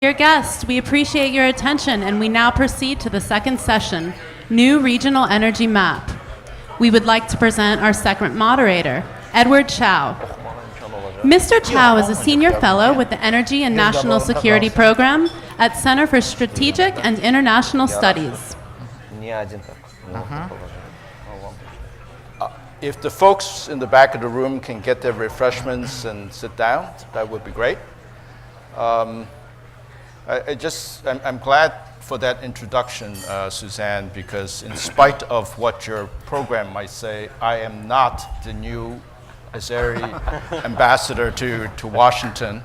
Dear guests, we appreciate your attention and we now proceed to the second session, New Regional Energy Map. We would like to present our second moderator, Edward Chow. Mr. Chow is a senior fellow with the Energy and National Security Program at Center for Strategic and International Studies. If the folks in the back of the room can get their refreshments and sit down, that would be great. I'm glad for that introduction, Suzanne, because in spite of what your program might say, I am not the new Azeri ambassador to Washington.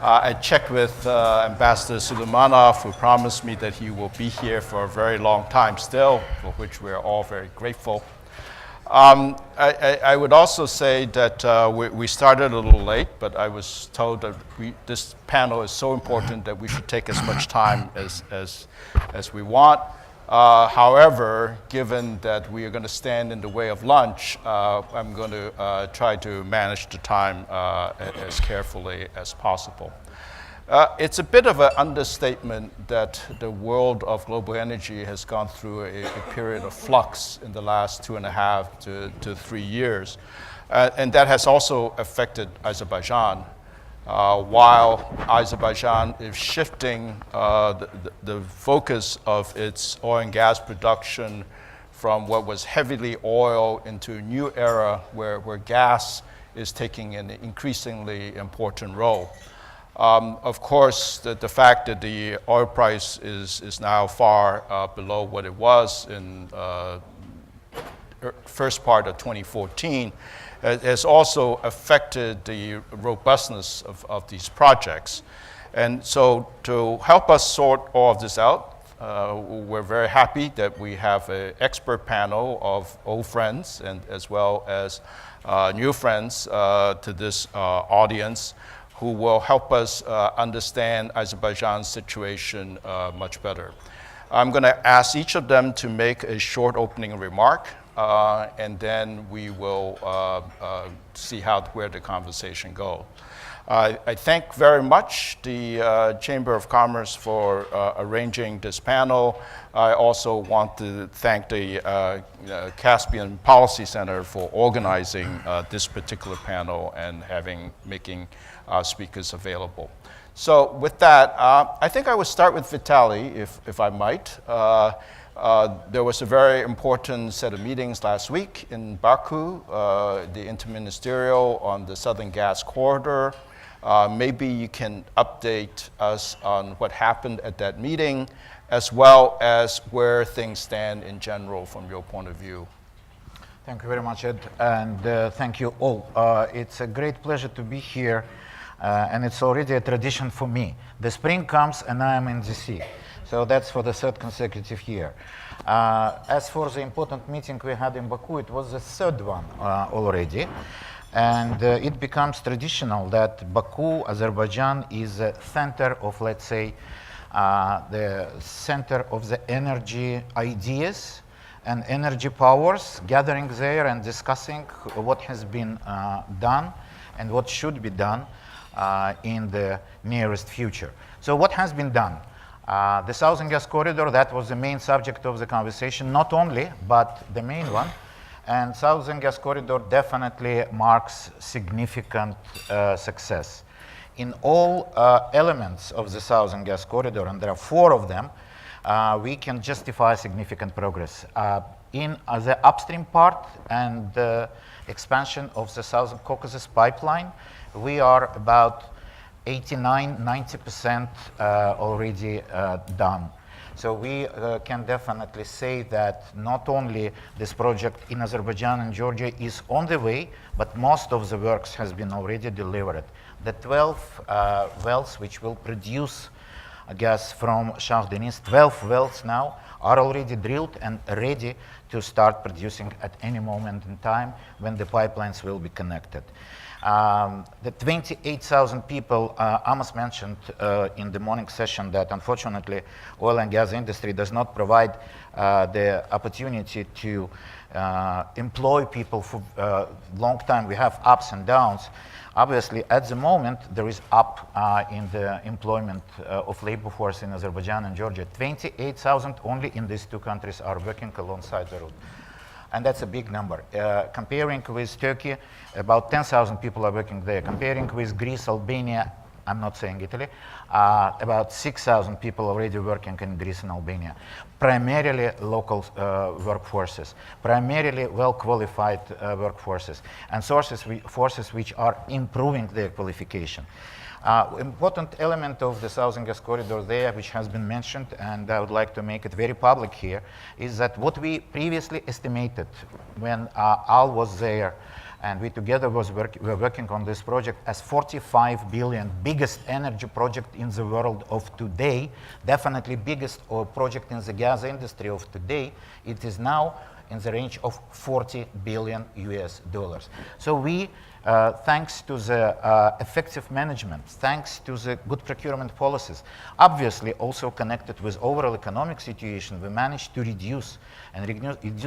I checked with Ambassador Suleymanov, who promised me that he will be here for a very long time still, for which we're all very grateful. I would also say that we started a little late, but I was told that this panel is so important that we should take as much time as we want. However, given that we are going to stand in the way of lunch, I'm going to try to manage the time as carefully as possible. It's a bit of an understatement that the world of global energy has gone through a period of flux in the last 2.5 to 3 years. And that has also affected Azerbaijan. While Azerbaijan is shifting the focus of its oil and gas production from what was heavily oil into a new era where gas is taking an increasingly important role. Of course, the fact that the oil price is now far below what it was in first part of 2014 has also affected the robustness of these projects. And so to help us sort all of this out, we're very happy that we have an expert panel of old friends and as well as new friends to this audience who will help us understand Azerbaijan's situation much better. I'm going to ask each of them to make a short opening remark, and then we will see where the conversation goes. I thank very much the Chamber of Commerce for arranging this panel. I also want to thank the Caspian Policy Center for organizing this particular panel and making speakers available. So with that, I think I would start with Vitaly, if I might. There was a very important set of meetings last week in Baku, the interministerial on the Southern Gas Corridor. Maybe you can update us on what happened at that meeting, as well as where things stand in general from your point of view. Thank you very much, Ed, and thank you all. It's a great pleasure to be here, and it's already a tradition for me. The spring comes and I am in the sea. So that's for the third consecutive year. As for the important meeting we had in Baku, it was the third one already. And it becomes traditional that Baku, Azerbaijan, is the center of, let's say, the center of the energy ideas and energy powers, gathering there and discussing what has been done and what should be done in the nearest future. So what has been done? The Southern Gas Corridor, that was the main subject of the conversation, not only, but the main one. And Southern Gas Corridor definitely marks significant success. In all elements of the Southern Gas Corridor, and there are 4 of them, we can justify significant progress. In the upstream part and the expansion of the Southern Caucasus pipeline, we are about 89–90% already done. So we can definitely say that not only this project in Azerbaijan and Georgia is on the way, but most of the works has been already delivered. The 12 wells which will produce gas from Shah Deniz, 12 wells now, are already drilled and ready to start producing at any moment in time when the pipelines will be connected. The 28,000 people, Amos mentioned in the morning session that unfortunately oil and gas industry does not provide the opportunity to employ people for a long time. We have ups and downs. Obviously, at the moment, there is up in the employment of labor force in Azerbaijan and Georgia. 28,000 only in these two countries are working alongside the route. And that's a big number. Comparing with Turkey, about 10,000 people are working there. Comparing with Greece, Albania, I'm not saying Italy, about 6,000 people already working in Greece and Albania. Primarily local workforces, primarily well-qualified workforces, and forces which are improving their qualification. Important element of the Southern Gas Corridor there, which has been mentioned, and I would like to make it very public here, is that what we previously estimated when Al was there and we together were working on this project as 45 billion, biggest energy project in the world of today, definitely biggest project in the gas industry of today. It is now in the range of 40 billion US dollars. So we, thanks to the effective management, thanks to the good procurement policies, obviously also connected with overall economic situation, we managed to reduce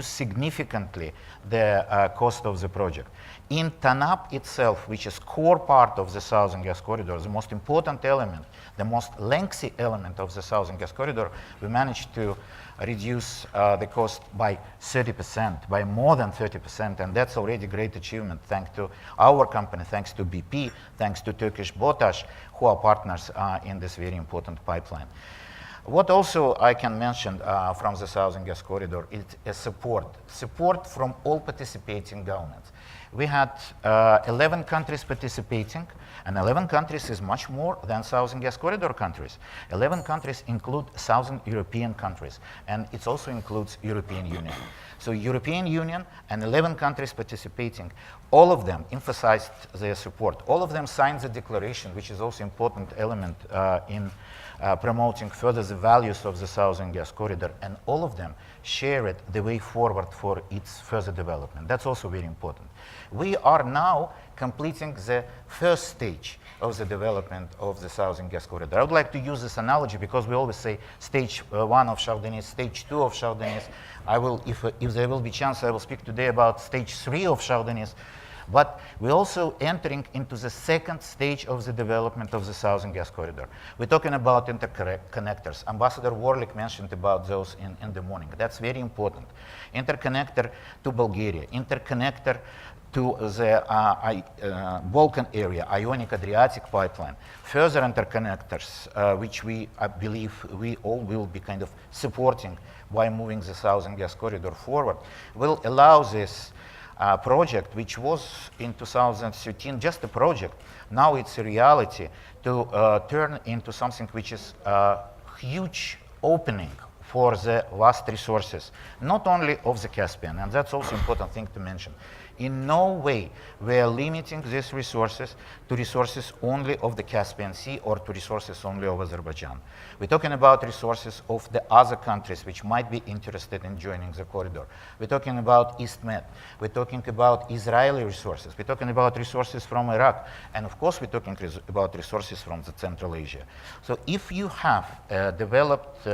significantly the cost of the project. In TANAP itself, which is core part of the Southern Gas Corridor, the most important element, the most lengthy element of the Southern Gas Corridor, we managed to reduce the cost by 30%, by more than 30%, and that's already a great achievement thanks to our company, thanks to BP, thanks to Turkish BOTAŞ, who are partners in this very important pipeline. What also I can mention from the Southern Gas Corridor is a support from all participating governments. We had 11 countries participating, and 11 countries is much more than Southern Gas Corridor countries. 11 countries include Southern European countries, and it also includes European Union. So European Union and 11 countries participating, all of them emphasized their support. All of them signed the declaration, which is also important element in promoting further the values of the Southern Gas Corridor, and all of them shared the way forward for its further development. That's also very important. We are now completing the first stage of the development of the Southern Gas Corridor. I would like to use this analogy because we always say stage 1 of Shah Deniz, stage 2 of Shah Deniz. I will, if there will be chance, I will speak today about stage 3 of Shah Deniz. But we're also entering into the second stage of the development of the Southern Gas Corridor. We're talking about interconnectors. Ambassador Warlick mentioned about those in the morning. That's very important. Interconnector to Bulgaria, interconnector to the Balkan area, Ionic-Adriatic pipeline, further interconnectors, which I believe we all will be kind of supporting by moving the Southern Gas Corridor forward, will allow this project, which was in 2013 just a project, now it's a reality, to turn into something which is a huge opening for the vast resources, not only of the Caspian, and that's also an important thing to mention. In no way we are limiting these resources to resources only of the Caspian Sea or to resources only of Azerbaijan. We're talking about resources of the other countries which might be interested in joining the corridor. We're talking about East Med. We're talking about Israeli resources. We're talking about resources from Iraq. And of course, we're talking about resources from the Central Asia. So if you have a developed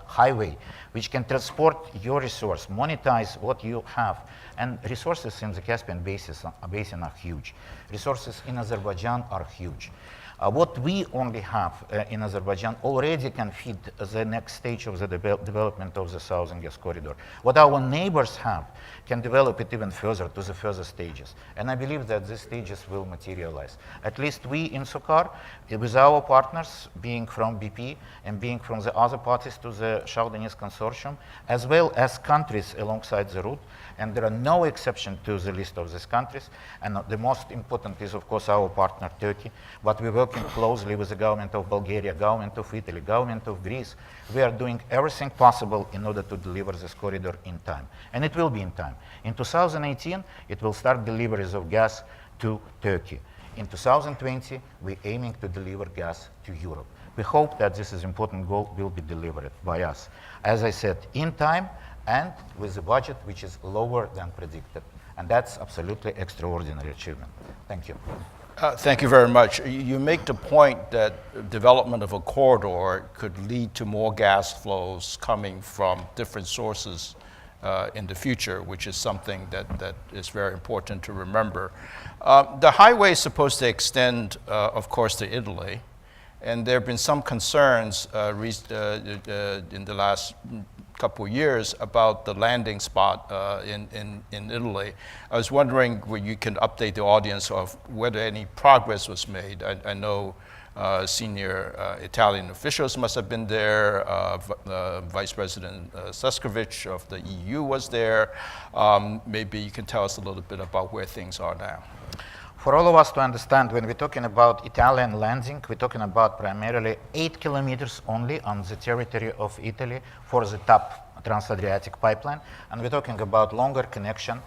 highway which can transport your resource, monetize what you have, and resources in the Caspian basin are huge. Resources in Azerbaijan are huge. What we only have in Azerbaijan already can feed the next stage of the development of the Southern Gas Corridor. What our neighbors have can develop it even further to the further stages. And I believe that these stages will materialize. At least we in SOCAR, with our partners, being from BP and being from the other parties to the Shah Deniz Consortium, as well as countries alongside the route, and there are no exception to the list of these countries. And the most important is, of course, our partner Turkey, but we working closely with the government of Bulgaria, government of Italy, government of Greece. We are doing everything possible in order to deliver this corridor in time. And it will be in time. In 2018, it will start deliveries of gas to Turkey. In 2020, we're aiming to deliver gas to Europe. We hope that this is important goal will be delivered by us. As I said, in time and with a budget which is lower than predicted. And that's absolutely extraordinary achievement. Thank you. Thank you very much. You make the point that development of a corridor could lead to more gas flows coming from different sources in the future, which is something that is very important to remember. The highway is supposed to extend, of course, to Italy, and there have been some concerns in the last couple of years about the landing spot in Italy. I was wondering whether you can update the audience of whether any progress was made. I know senior Italian officials must have been there. Vice President Sefcovic of the EU was there. Maybe you can tell us a little bit about where things are now. For all of us to understand, when we're talking about Italian landing, we're talking about primarily 8 kilometers only on the territory of Italy for the TAP, Trans-Adriatic pipeline. And we're talking about longer connection,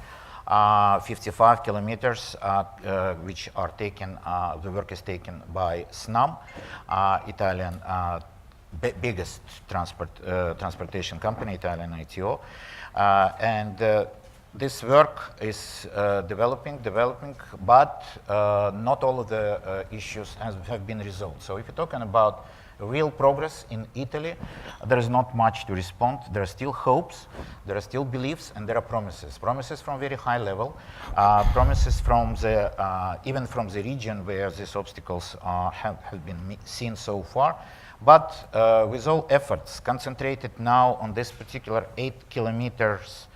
55 kilometers, which are taken, the work is taken by SNAM, Italian biggest transportation company, Italian ITO. This work is developing, but not all of the issues have been resolved. So if you're talking about real progress in Italy, there is not much to respond. There are still hopes, there are still beliefs, and there are promises. Promises from very high level, promises from the, even from the region where these obstacles have been seen so far. But with all efforts concentrated now on this particular 8 kilometers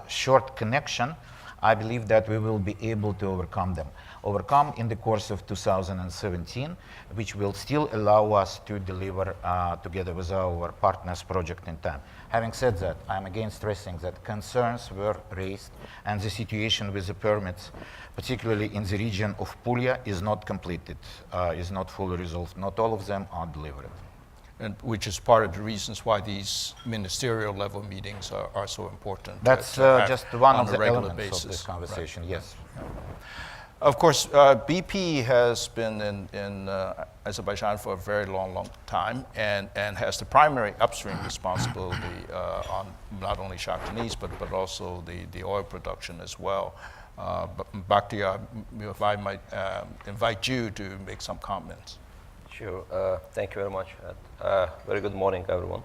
short connection, I believe that we will be able to overcome in the course of 2017, which will still allow us to deliver together with our partners project in time. Having said that, I'm again stressing that concerns were raised and the situation with the permits, particularly in the region of Puglia, is not completed, is not fully resolved. Not all of them are delivered. And which is part of the reasons why these ministerial level meetings are so important. That's just one of the elements of this conversation, right. Yes. Of course, BP has been in Azerbaijan for a very long time and has the primary upstream responsibility on not only Shah Deniz, but also the oil production as well. Bakhtiyar, if I might invite you to make some comments. Sure. Thank you very much. Very good morning, everyone.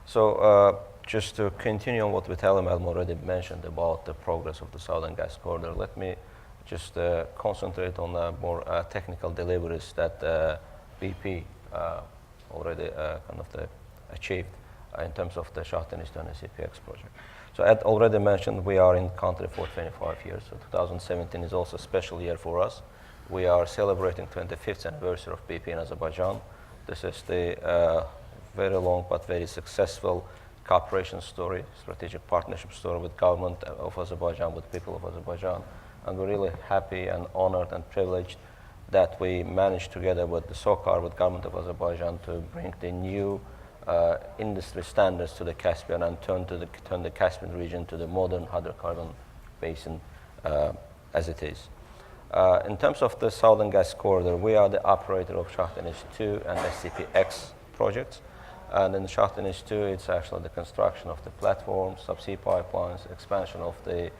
So just to continue on what Vitaly already mentioned about the progress of the Southern Gas Corridor, let me just concentrate on the more technical deliveries that BP already kind of achieved in terms of the Shah Deniz and SCPX project. So as already mentioned, we are in country for 25 years. So 2017 is also a special year for us. We are celebrating 25th anniversary of BP in Azerbaijan. This is the very long but very successful cooperation story, strategic partnership story with government of Azerbaijan, with people of Azerbaijan. And we're really happy and honored and privileged that we managed together with the SOCAR, with government of Azerbaijan, to bring the new industry standards to the Caspian and turn the Caspian region to the modern hydrocarbon basin as it is. In terms of the Southern Gas Corridor, we are the operator of Shah Deniz 2 and SCPX projects. And in Shah Deniz 2, it's actually the construction of the platform, subsea pipelines, expansion of the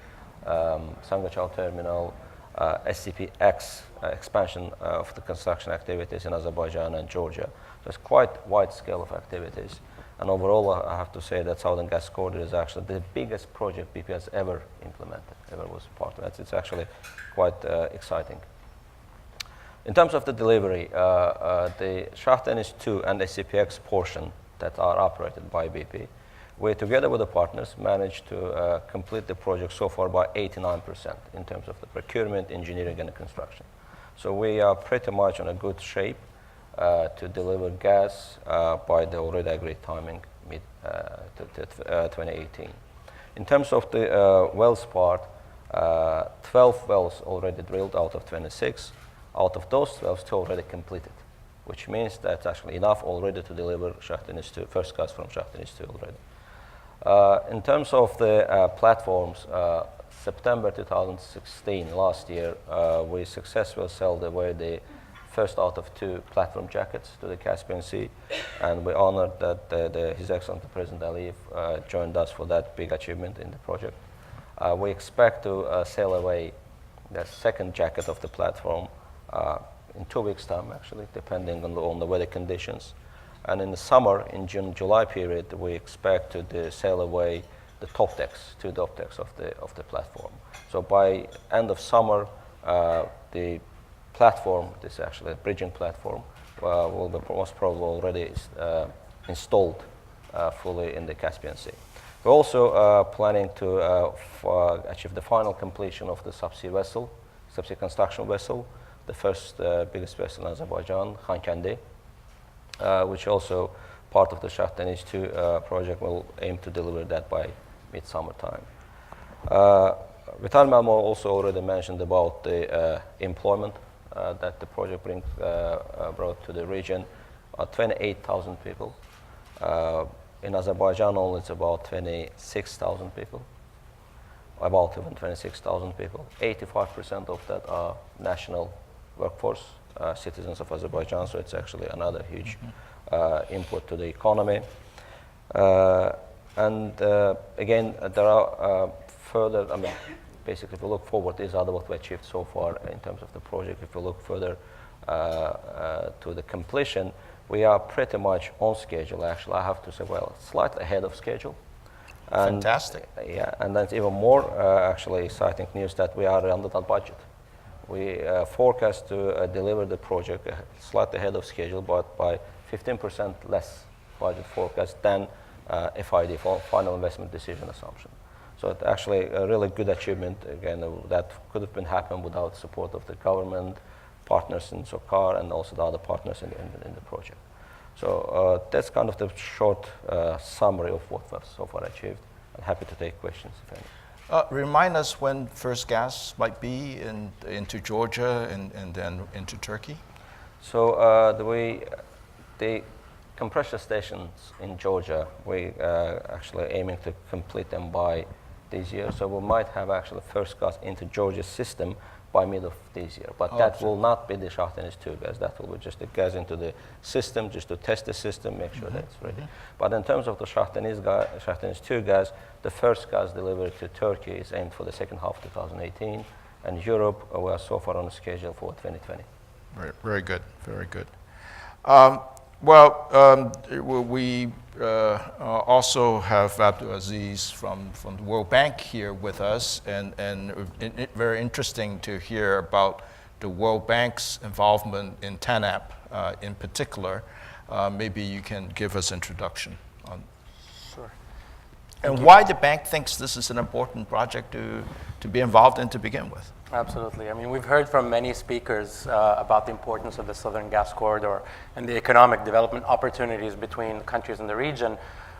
Sangachow terminal, SCPX expansion of the construction activities in Azerbaijan and Georgia. So it's quite wide scale of activities. And overall, I have to say that Southern Gas Corridor is actually the biggest project BP has ever implemented, ever was part of it. It's actually quite exciting. In terms of the delivery, the Shah Deniz 2 and SCPX portion that are operated by BP, we together with the partners managed to complete the project so far by 89% in terms of the procurement, engineering, and construction. So we are pretty much in a good shape to deliver gas by the already agreed timing, mid 2018. In terms of the wells part, 12 wells already drilled out of 26. Out of those 12, 2 already completed, which means that's actually enough already to deliver Shah Deniz 2, first gas from Shah Deniz 2 already. In terms of the platforms, September 2016, last year, we successfully sailed away the first out of 2 platform jackets to the Caspian Sea, and we honored that His Excellency President Aliyev joined us for that big achievement in the project. We expect to sail away the second jacket of the platform in 2 weeks' time, actually, depending on the weather conditions. And in the summer, in June, July period, we expect to sail away the top decks, 2 top decks of the platform. So by end of summer, the platform, this is actually a bridging platform, will be most probably already installed fully in the Caspian Sea. We're also planning to achieve the final completion of the subsea construction vessel, the first biggest vessel in Azerbaijan, Khankendi, which also part of the Shah Deniz 2 project will aim to deliver that by mid-summer time. Vital Melmo also already mentioned about the employment that the project brought to the region, 28,000 people. In Azerbaijan only it's about 26,000 people, about even 26,000 people. 85% of that are national workforce, citizens of Azerbaijan, so it's actually another huge input to the economy. And again, there are further, basically if we look forward, these are what we achieved so far in terms of the project. If we look further to the completion, we are pretty much on schedule, actually. I have to say, well, slightly ahead of schedule. And, Fantastic. Yeah, and that's even more actually exciting news that we are under that budget. We forecast to deliver the project slightly ahead of schedule, but by 15% less budget forecast than FID, final investment decision assumption. So it's actually a really good achievement, again, that could have been happened without support of the government, partners in SOCAR, and also the other partners in the project. So that's kind of the short summary of what we've so far achieved. I'm happy to take questions, if any. Remind us when first gas might be into Georgia and then into Turkey? So the compressor stations in Georgia, we actually aiming to complete them by this year. So we might have actually first gas into Georgia's system by mid of this year. But that will not be the Shah Deniz 2 gas. That will be just the gas into the system, just to test the system, make sure that it's ready. But in terms of the Shah Deniz 2 gas, the first gas delivery to Turkey is aimed for the second half of 2018. And Europe, we are so far on the schedule for 2020. Very good, very good. We also have Abdzulazis from the World Bank here with us, and very interesting to hear about the World Bank's involvement in TANAP in particular. Maybe you can give us introduction on. Sure. And why the bank thinks this is an important project to be involved in to begin with. Absolutely. We've heard from many speakers about the importance of the Southern Gas Corridor and the economic development opportunities between countries in the region.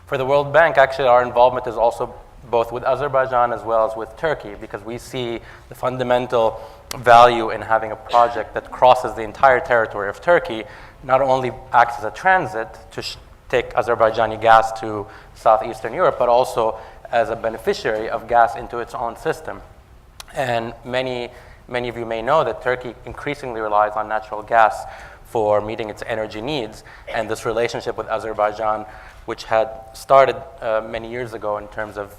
For the World Bank, actually, our involvement is also both with Azerbaijan as well as with Turkey, because we see the fundamental value in having a project that crosses the entire territory of Turkey, not only acts as a transit to take Azerbaijani gas to southeastern Europe, but also as a beneficiary of gas into its own system. And many of you may know that Turkey increasingly relies on natural gas for meeting its energy needs. And this relationship with Azerbaijan, which had started many years ago in terms of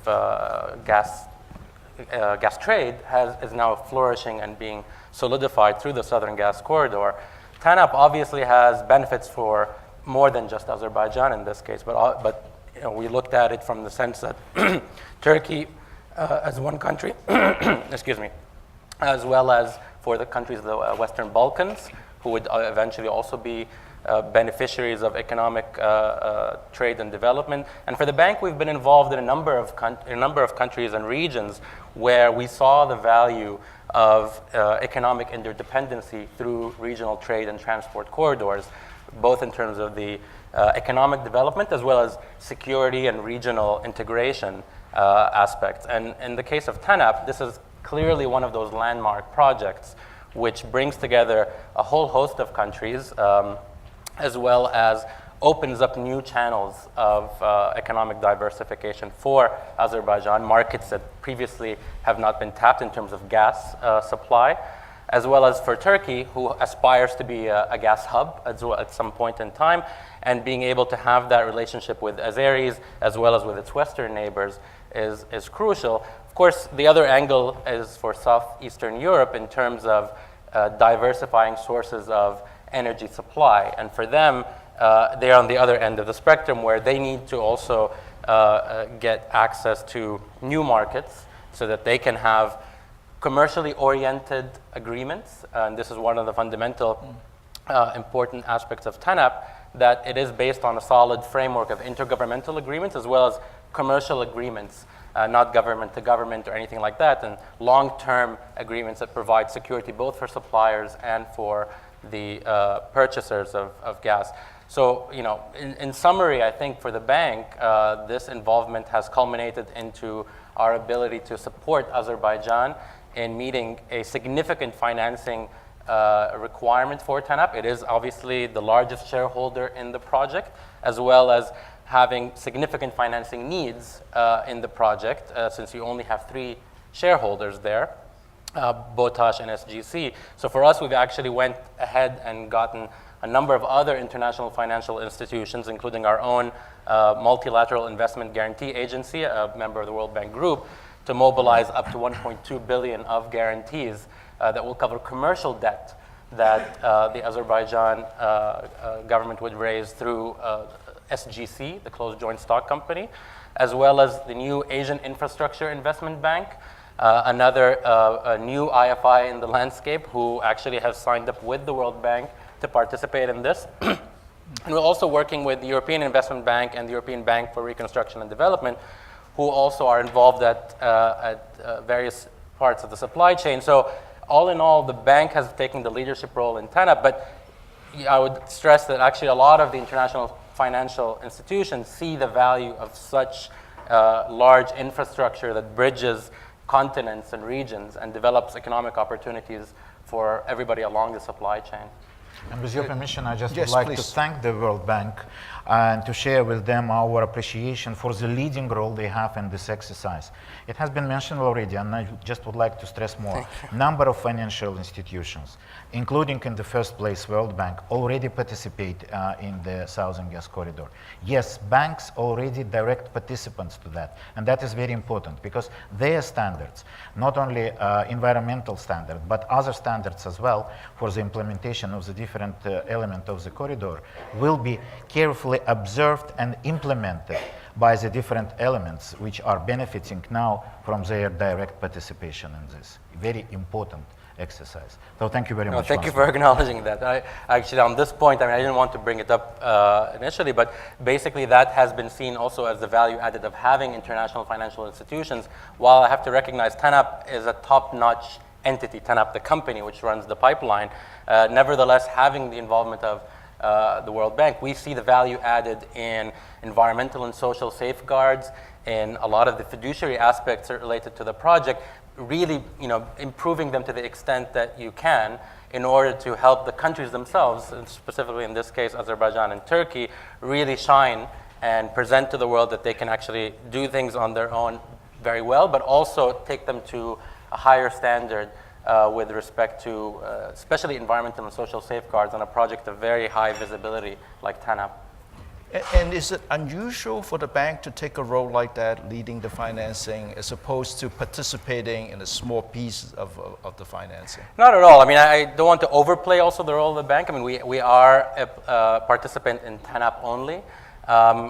gas trade, is now flourishing and being solidified through the Southern Gas Corridor. TANAP obviously has benefits for more than just Azerbaijan in this case, but we looked at it from the sense that Turkey, as one country, excuse me, as well as for the countries of the Western Balkans, who would eventually also be beneficiaries of economic trade and development. And for the bank, we've been involved in a number of countries and regions where we saw the value of economic interdependency through regional trade and transport corridors, both in terms of the economic development as well as security and regional integration aspects. And in the case of TANAP, this is clearly one of those landmark projects which brings together a whole host of countries as well as opens up new channels of economic diversification for Azerbaijan, markets that previously have not been tapped in terms of gas supply, as well as for Turkey, who aspires to be a gas hub at some point in time, and being able to have that relationship with Azeris as well as with its Western neighbors is crucial Of course, the other angle is for Southeastern Europe in terms of diversifying sources of energy supply. And for them, they're on the other end of the spectrum where they need to also get access to new markets so that they can have commercially oriented agreements. And this is one of the fundamental important aspects of TANAP, that it is based on a solid framework of intergovernmental agreements as well as commercial agreements, not government to government or anything like that, and long-term agreements that provide security both for suppliers and for the purchasers of gas. So, in summary, I think for the bank, this involvement has culminated into our ability to support Azerbaijan in meeting a significant financing requirement for TANAP. It is obviously the largest shareholder in the project, as well as having significant financing needs in the project, since you only have 3 shareholders there, BOTASH and SGC. So for us, we've actually went ahead and gotten a number of other international financial institutions, including our own Multilateral Investment Guarantee Agency, a member of the World Bank Group, to mobilize up to 1.2 billion of guarantees that will cover commercial debt that the Azerbaijan government would raise through SGC, the closed joint stock company, as well as the new Asian Infrastructure Investment Bank, another new IFI in the landscape who actually has signed up with the World Bank to participate in this. And we're also working with the European Investment Bank and the European Bank for Reconstruction and Development, who also are involved at various parts of the supply chain. So all in all, the bank has taken the leadership role in TANAP, but I would stress that actually a lot of the international financial institutions see the value of such large infrastructure that bridges continents and regions and develops economic opportunities for everybody along the supply chain. And with your permission, I just Yes, would like please. to thank the World Bank and to share with them our appreciation for the leading role they have in this exercise. It has been mentioned already, and I just would like to stress more. Number of financial institutions, including in the first place World Bank, already participate in the Southern Gas Corridor. Yes, banks already direct participants to that, and that is very important because their standards, not only environmental standards, but other standards as well for the implementation of the different element of the corridor, will be carefully observed and implemented by the different elements which are benefiting now from their direct participation in this very important exercise. So thank you very much. Thank you for acknowledging that. Actually, on this point, I didn't want to bring it up initially, but basically that has been seen also as the value added of having international financial institutions. While I have to recognize TANAP is a top-notch entity, TANAP, the company which runs the pipeline, nevertheless, having the involvement of the World Bank, we see the value added in environmental and social safeguards, in a lot of the fiduciary aspects related to the project, really improving them to the extent that you can in order to help the countries themselves, and specifically in this case Azerbaijan and Turkey, really shine and present to the world that they can actually do things on their own very well, but also take them to a higher standard with respect to especially environmental and social safeguards on a project of very high visibility like TANAP. And is it unusual for the bank to take a role like that, leading the financing, as opposed to participating in a small piece of the financing? Not at all. I don't want to overplay also the role of the bank. We are a participant in TANAP only,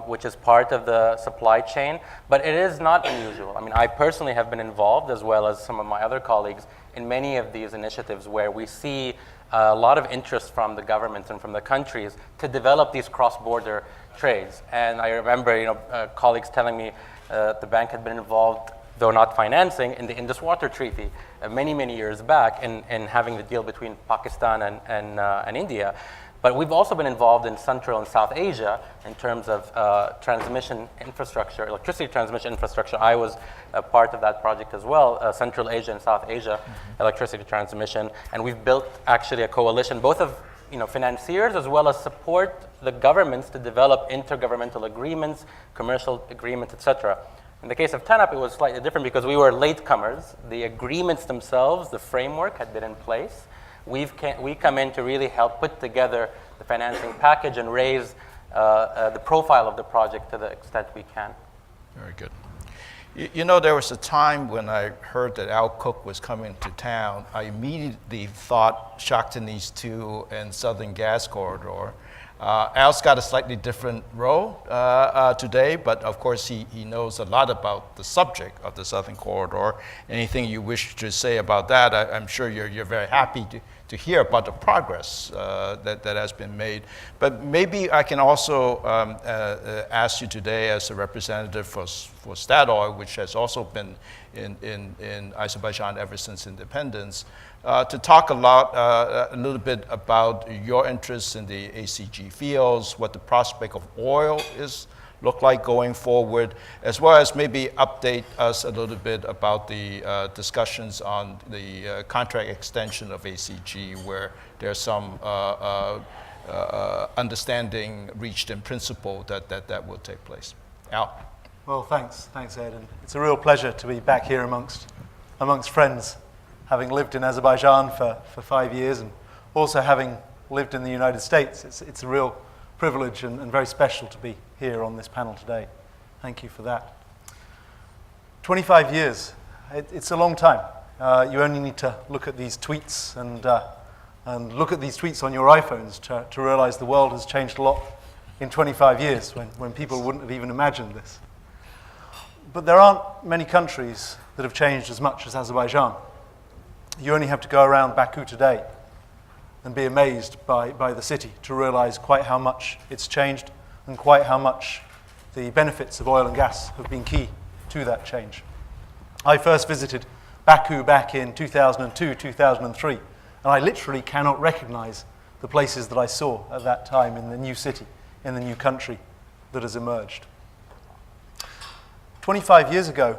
which is part of the supply chain, but it is not unusual. I personally have been involved, as well as some of my other colleagues, in many of these initiatives where we see a lot of interest from the governments and from the countries to develop these cross-border trades. And I remember colleagues telling me the bank had been involved, though not financing, in the Indus Water Treaty many, many years back in having the deal between Pakistan and India. But we've also been involved in Central and South Asia in terms of transmission infrastructure, electricity transmission infrastructure. I was a part of that project as well, Central Asia and South Asia electricity transmission. And we've built actually a coalition, both of financiers as well as support the governments to develop intergovernmental agreements, commercial agreements, etc. In the case of TANAP, it was slightly different because we were latecomers. The agreements themselves, the framework had been in place. We come in to really help put together the financing package and raise the profile of the project to the extent we can. Very good. You know, there was a time when I heard that Al Cook was coming to town. I immediately thought Shaktinis 2 and Southern Gas Corridor. Al's got a slightly different role today, but of course he knows a lot about the subject of the Southern Corridor. Anything you wish to say about that, I'm sure you're very happy to hear about the progress that has been made. But maybe I can also ask you today as a representative for Statoil, which has also been in Azerbaijan ever since independence, to talk a little bit about your interest in the ACG fields, what the prospect of oil look like going forward, as well as maybe update us a little bit about the discussions on the contract extension of ACG, where there's some understanding reached in principle that will take place. Al. Well, thanks, Ed. And it's a real pleasure to be back here amongst friends, having lived in Azerbaijan for 5 years and also having lived in the United States. It's a real privilege and very special to be here on this panel today. Thank you for that. 25 years, it's a long time. You only need to look at these tweets and look at these tweets on your iPhones to realize the world has changed a lot in 25 years when people wouldn't have even imagined this. But there aren't many countries that have changed as much as Azerbaijan. You only have to go around Baku today and be amazed by the city to realize quite how much it's changed and quite how much the benefits of oil and gas have been key to that change. I first visited Baku back in 2002, 2003, and I literally cannot recognize the places that I saw at that time in the new city, in the new country that has emerged. 25 years ago,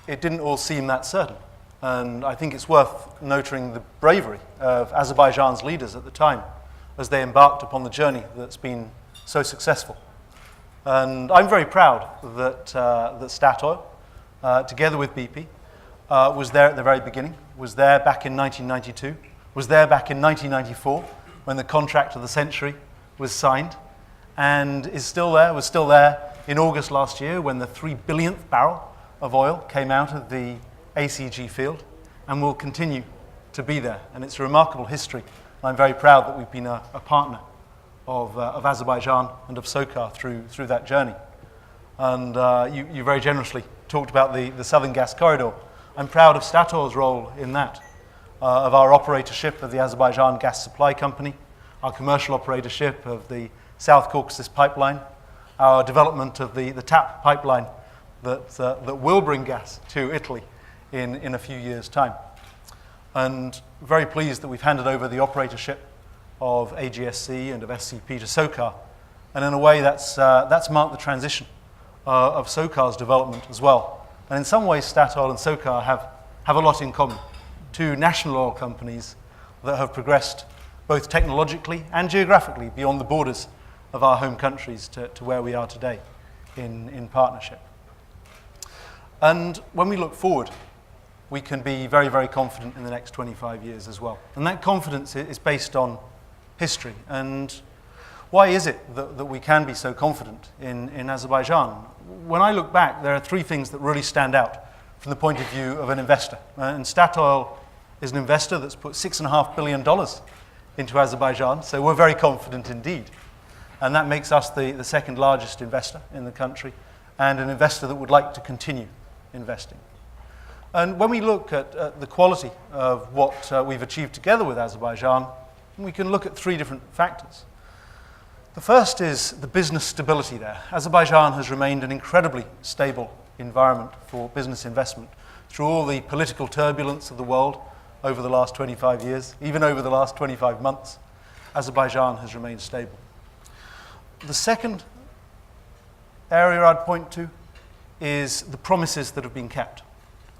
it didn't all seem that certain. And I think it's worth noting the bravery of Azerbaijan's leaders at the time as they embarked upon the journey that's been so successful. And I'm very proud that Statoil, together with BP, was there at the very beginning, was there back in 1992, was there back in 1994 when the contract of the century was signed, and was still there in August last year when the 3 billionth barrel of oil came out of the ACG field, and will continue to be there. And it's a remarkable history. I'm very proud that we've been a partner of Azerbaijan and of SOCAR through that journey. And you very generously talked about the Southern Gas Corridor. I'm proud of Statoil's role in that, of our operatorship of the Azerbaijan Gas Supply Company, our commercial operatorship of the South Caucasus Pipeline, our development of the TAP pipeline that will bring gas to Italy in a few years' time. And very pleased that we've handed over the operatorship of AGSC and of SCP to SOCAR. And in a way, that's marked the transition of SOCAR's development as well. And in some ways, Statoil and SOCAR have a lot in common. Two national oil companies that have progressed both technologically and geographically beyond the borders of our home countries to where we are today in partnership. And when we look forward, we can be very, very confident in the next 25 years as well. And that confidence is based on history. And why is it that we can be so confident in Azerbaijan? When I look back, there are three things that really stand out from the point of view of an investor. And Statoil is an investor that's put $6.5 billion into Azerbaijan, so we're very confident indeed. And that makes us the second largest investor in the country, and an investor that would like to continue investing. And when we look at the quality of what we've achieved together with Azerbaijan, we can look at three different factors. The first is the business stability there. Azerbaijan has remained an incredibly stable environment for business investment through all the political turbulence of the world over the last 25 years, even over the last 25 months. Azerbaijan has remained stable. The second area I'd point to is the promises that have been kept.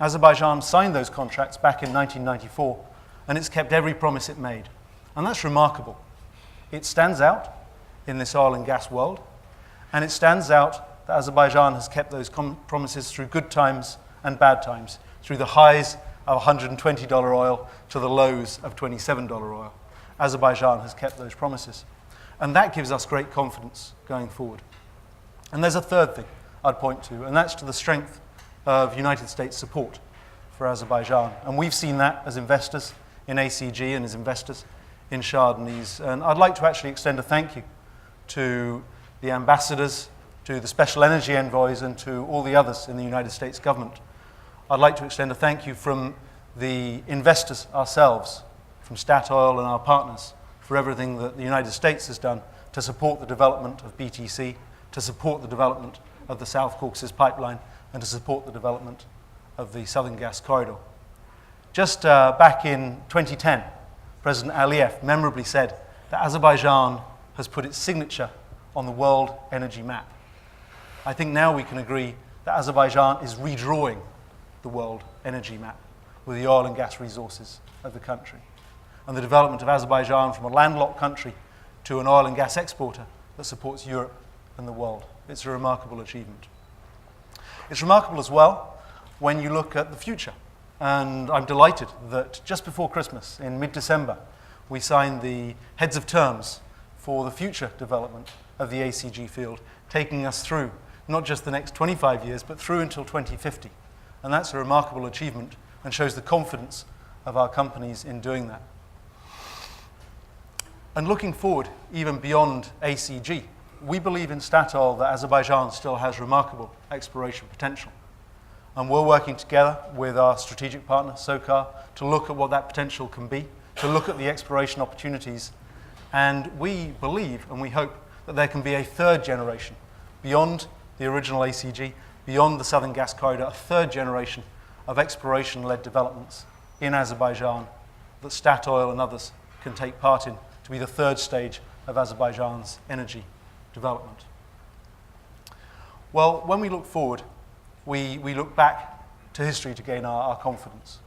Azerbaijan signed those contracts back in 1994, and it's kept every promise it made. And that's remarkable. It stands out in this oil and gas world, and it stands out that Azerbaijan has kept those promises through good times and bad times, through the highs of $120 oil to the lows of $27 oil. Azerbaijan has kept those promises. And that gives us great confidence going forward. And there's a third thing I'd point to, and that's to the strength of United States support for Azerbaijan. And we've seen that as investors in ACG and as investors in Shah Deniz. And I'd like to actually extend a thank you to the ambassadors, to the special energy envoys, and to all the others in the United States government. I'd like to extend a thank you from the investors ourselves, from Statoil and our partners, for everything that the United States has done to support the development of BTC, to support the development of the South Caucasus Pipeline, and to support the development of the Southern Gas Corridor. Just back in 2010, President Aliyev memorably said that Azerbaijan has put its signature on the world energy map. I think now we can agree that Azerbaijan is redrawing the world energy map with the oil and gas resources of the country, and the development of Azerbaijan from a landlocked country to an oil and gas exporter that supports Europe and the world. It's a remarkable achievement. It's remarkable as well when you look at the future. And I'm delighted that just before Christmas, in mid-December, we signed the heads of terms for the future development of the ACG field, taking us through not just the next 25 years, but through until 2050. And that's a remarkable achievement and shows the confidence of our companies in doing that. And looking forward, even beyond ACG, we believe in Statoil that Azerbaijan still has remarkable exploration potential. And we're working together with our strategic partner, SOCAR, to look at what that potential can be, to look at the exploration opportunities. And we believe and we hope that there can be a third generation beyond the original ACG, beyond the Southern Gas Corridor, a third generation of exploration-led developments in Azerbaijan that Statoil and others can take part in to be the third stage of Azerbaijan's energy development. Well, when we look forward, we look back to history to gain our confidence.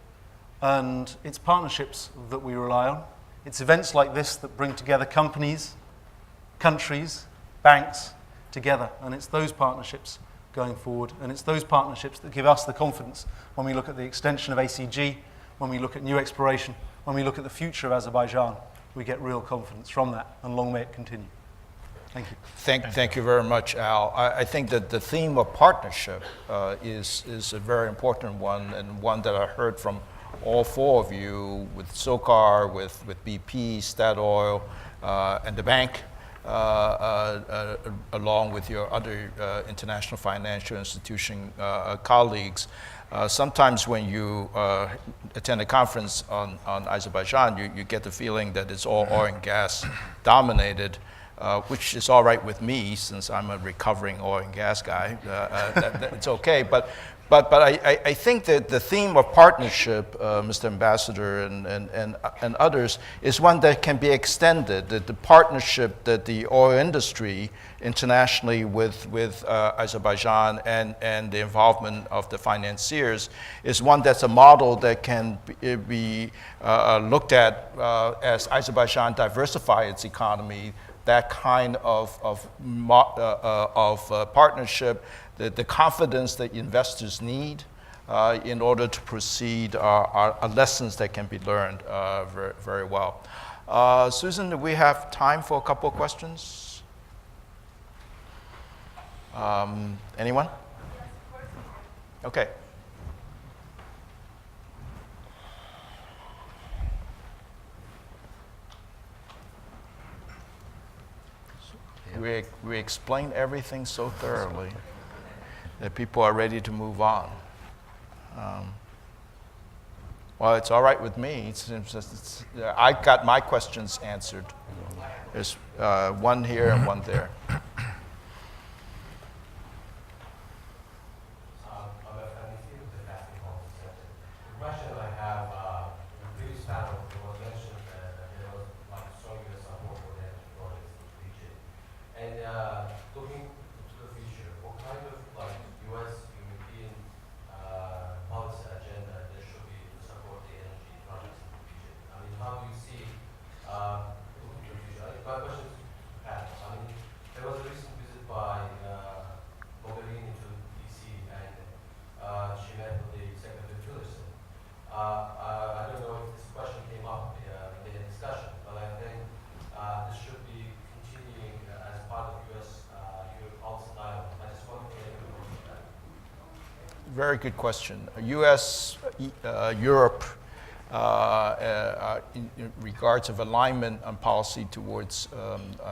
And it's partnerships that we rely on. It's events like this that bring together companies, countries, banks together. And it's those partnerships going forward. And it's those partnerships that give us the confidence when we look at the extension of ACG, when we look at new exploration, when we look at the future of Azerbaijan. We get real confidence from that. And long may it continue. Thank you. Thank you very much, Al. I think that the theme of partnership is a very important one, and one that I heard from all four of you, with SOCAR, with BP, Statoil, and the bank, along with your other international financial institution colleagues. Sometimes when you attend a conference on Azerbaijan, you get the feeling that it's all oil and gas dominated. Which is all right with me, since I'm a recovering oil and gas guy. It's okay, but I think that the theme of partnership, Mr. Ambassador and others, is one that can be extended. The partnership that the oil industry internationally with Azerbaijan and the involvement of the financiers is one that's a model that can be looked at as Azerbaijan diversify its economy. That kind of partnership, the confidence that investors need in order to proceed are lessons that can be learned very, very well. Susan, do we have time for a couple of questions? Anyone? Okay. We explained everything so thoroughly that people are ready to move on. Well, it's all right with me. I got my questions answered. There's one here and one there. My question is, Pat, there was a very good question. U.S., Europe, in regards of alignment on policy towards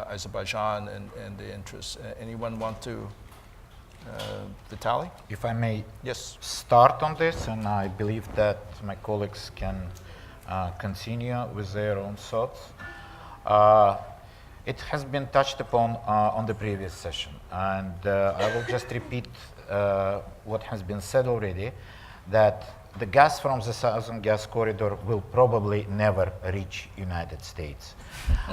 Azerbaijan and the interests. Anyone want to, Vitaly? If I may Yes. start on this, and I believe that my colleagues can continue with their own thoughts. It has been touched upon on the previous session, and I will just repeat what has been said already, that the gas from the Southern Gas Corridor will probably never reach United States.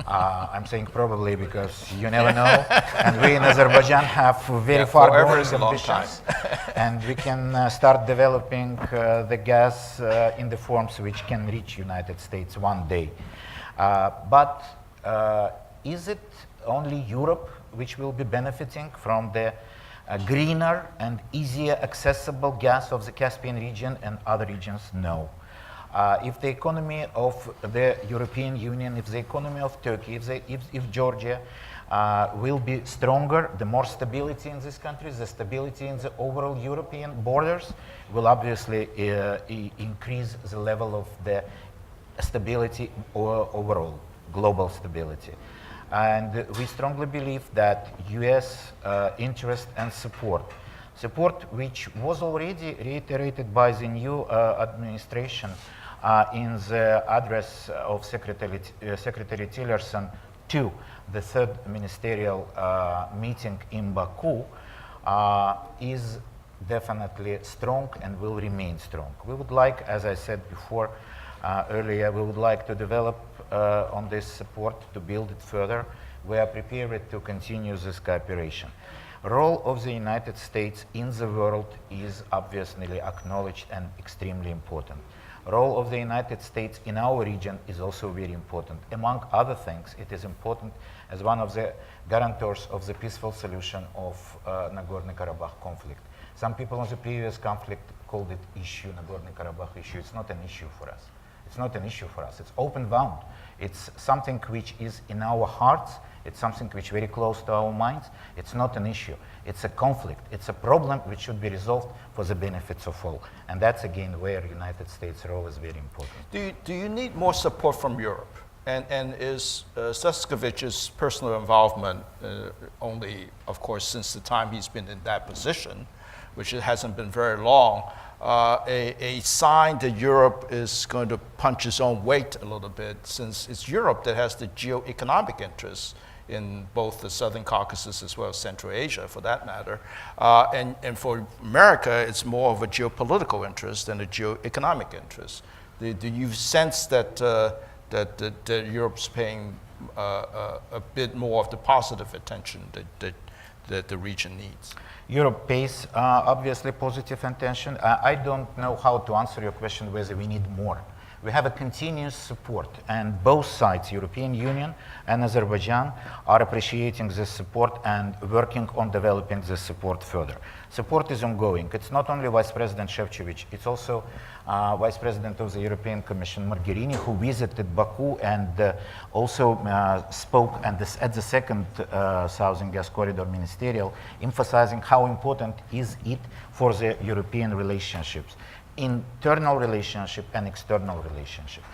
I'm saying probably because you never know, and we in Azerbaijan have very forever far-going is a long time. ambitions, and we can start developing the gas in the forms which can reach United States one day. But is it only Europe which will be benefiting from the greener and easier accessible gas of the Caspian region and other regions? No. If the economy of the European Union, if the economy of Turkey, if Georgia will be stronger, the more stability in these countries, the stability in the overall European borders will obviously increase the level of the stability overall, global stability. And we strongly believe that US interest and support which was already reiterated by the new administration in the address of Secretary Tillerson to the third ministerial meeting in Baku, is definitely strong and will remain strong. We would like, as I said before earlier, we would like to develop on this support, to build it further. We are prepared to continue this cooperation. Role of the United States in the world is obviously acknowledged and extremely important. Role of the United States in our region is also very important. Among other things, it is important as one of the guarantors of the peaceful solution of Nagorno-Karabakh conflict. Some people in the previous conflict called it issue, Nagorno-Karabakh issue. It's not an issue for us. It's not an issue for us. It's open-bound. It's something which is in our hearts. It's something which is very close to our minds. It's not an issue. It's a conflict. It's a problem which should be resolved for the benefits of all. And that's, again, where United States' role is very important. Do you need more support from Europe? And is Šefčovič's personal involvement only, of course, since the time he's been in that position, which it hasn't been very long, a sign that Europe is going to punch its own weight a little bit, since it's Europe that has the geoeconomic interests in both the Southern Caucasus as well as Central Asia, for that matter. And for America, it's more of a geopolitical interest than a geoeconomic interest. Do you sense that, that Europe's paying a bit more of the positive attention that the region needs? Europe pays obviously positive attention. I don't know how to answer your question whether we need more. We have a continuous support, and both sides, European Union and Azerbaijan, are appreciating this support and working on developing this support further. Support is ongoing. It's not only Vice President Šefčovič, it's also Vice President of the European Commission, Mogherini, who visited Baku and also spoke at the second Southern Gas Corridor Ministerial, emphasizing how important is it for the European relationships, internal relationship and external relationship.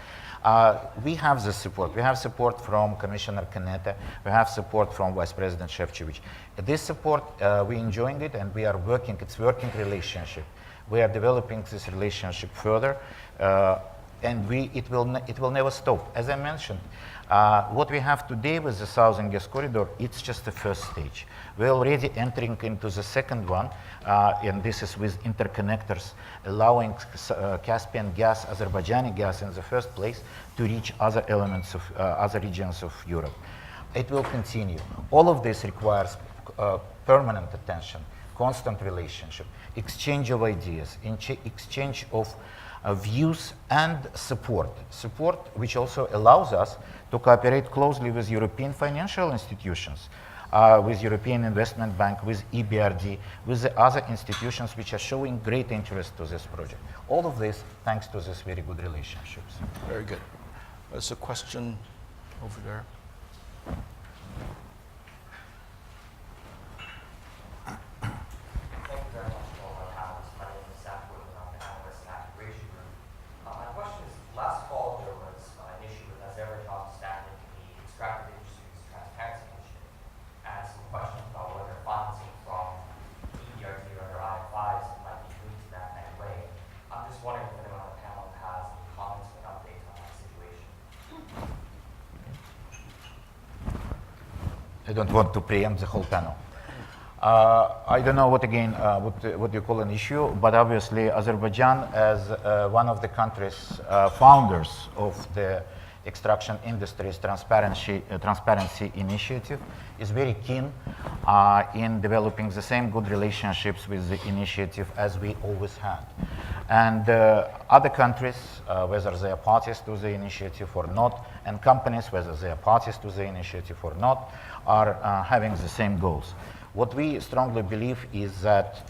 We have the support. We have support from Commissioner Kaneta. We have support from Vice President Šefčovič. This support, we're enjoying it, and we are working. It's working relationship. We are developing this relationship further, and it will never stop. As I mentioned, what we have today with the Southern Gas Corridor, it's just the first stage. We're already entering into the second one, and this is with interconnectors, allowing Caspian gas, Azerbaijani gas in the first place, to reach other elements of other regions of Europe. It will continue. All of this requires permanent attention, constant relationship, exchange of ideas, exchange of views and support. Support which also allows us to cooperate closely with European financial institutions, with European Investment Bank, with EBRD, with the other institutions which are showing great interest to this project. All of this thanks to these very good relationships. Very good. There's a question over there. Thank you very much for having us. My name is I don't want to preempt the whole panel. I don't know what you call an issue, but obviously Azerbaijan, as one of the countries founders of the extraction industry's transparency initiative, is very keen in developing the same good relationships with the initiative as we always had. And other countries, whether they are parties to the initiative or not, and companies, whether they are parties to the initiative or not, are having the same goals. What we strongly believe is that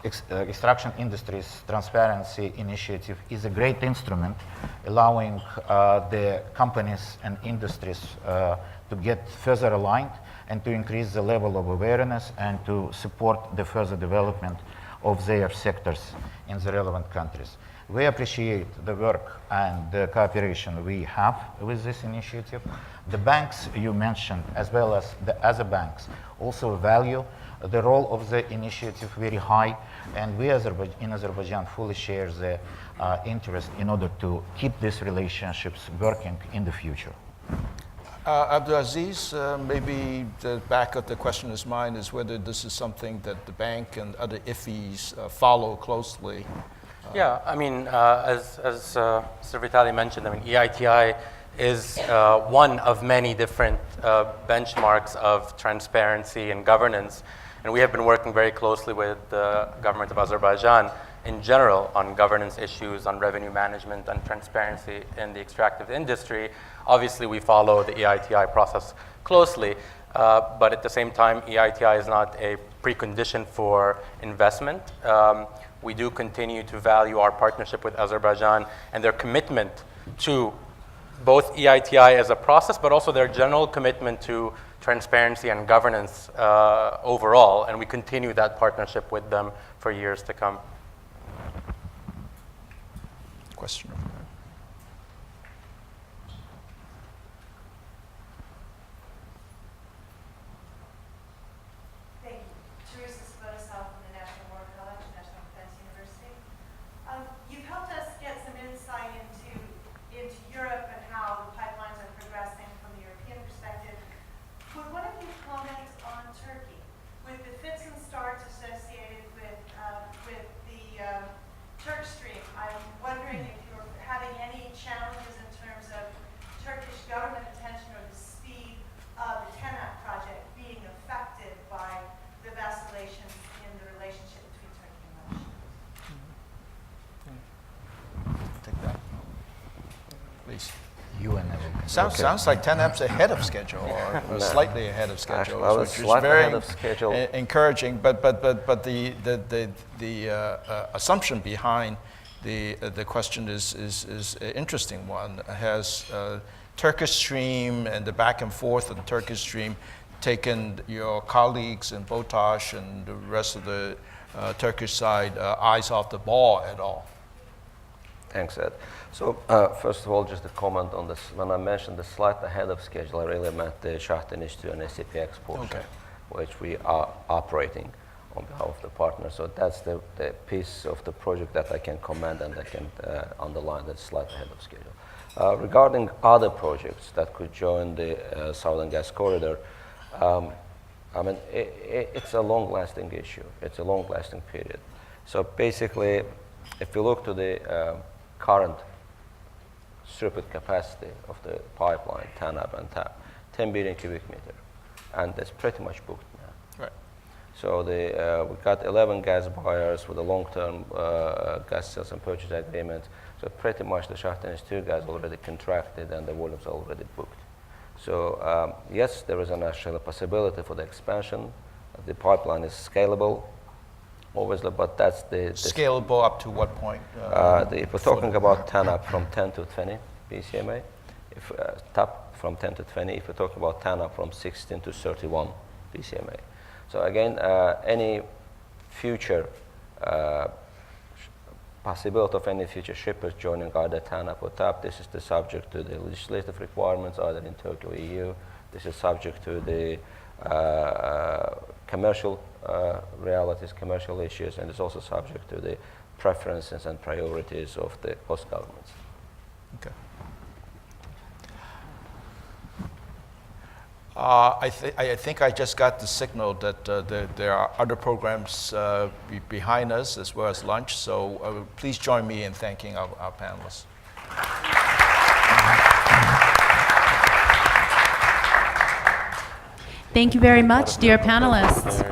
extraction industry's transparency initiative is a great instrument allowing the companies and industries to get further aligned and to increase the level of awareness and to support the further development of their sectors in the relevant countries. We appreciate the work and the cooperation we have with this initiative. The banks you mentioned, as well as the other banks, also value the role of the initiative very high, and we in Azerbaijan fully share the interest in order to keep these relationships working in the future. Abdulaziz, maybe the back of the questioner's mind is whether this is something that the bank and other IFIs follow closely. Yeah, I mean, as Sir Vitaly mentioned, I mean, EITI is one of many different benchmarks of transparency and governance. And we have been working very closely with the government of Azerbaijan in general on governance issues, on revenue management, and transparency in the extractive industry. Obviously, we follow the EITI process closely, but at the same time, EITI is not a precondition for investment. We do continue to value our partnership with Azerbaijan and their commitment to both EITI as a process, but also their general commitment to transparency and governance overall, and we continue that partnership with them for years to come. Question. Sounds like TANAP's ahead of schedule, or slightly ahead of schedule, which is very encouraging. But the assumption behind the question is an interesting one. Has Turkish Stream and the back and forth of the Turkish Stream taken your colleagues in BOTAŞ and the rest of the Turkish side eyes off the ball at all? Thanks, Ed. So first of all, just a comment on this. When I mentioned the slight ahead of schedule, I really meant the Shahtenish 2 and SCPX portion, which we are operating on behalf of the partner. So that's the piece of the project that I can commend and I can underline that slight ahead of schedule. Regarding other projects that could join the Southern Gas Corridor, I mean, it's a long-lasting issue. It's a long-lasting period. So basically, if you look to the current throughput capacity of the pipeline, TANAP and TAP, 10 billion cubic meter, and that's pretty much booked now. Right. So we got 11 gas buyers with a long-term gas sales and purchase agreement. So pretty much the Shahtenish 2 gas already contracted and the volumes are already booked. So yes, there is actually a possibility for the expansion. The pipeline is scalable, obviously, but that's the scalable up to what point? If we're talking about TANAP from 10 to 20 BCMA, if TAP from 10 to 20, if we're talking about TANAP from 16 to 31 BCMA. So again, any future possibility of any future shippers joining either TANAP or TAP, this is the subject to the legislative requirements either in Turkey or EU. This is subject to the commercial realities, commercial issues, and it's also subject to the preferences and priorities of the host governments. Okay. I think I just got the signal that there are other programs behind us as well as lunch, so please join me in thanking our panelists. Thank you very much, dear panelists.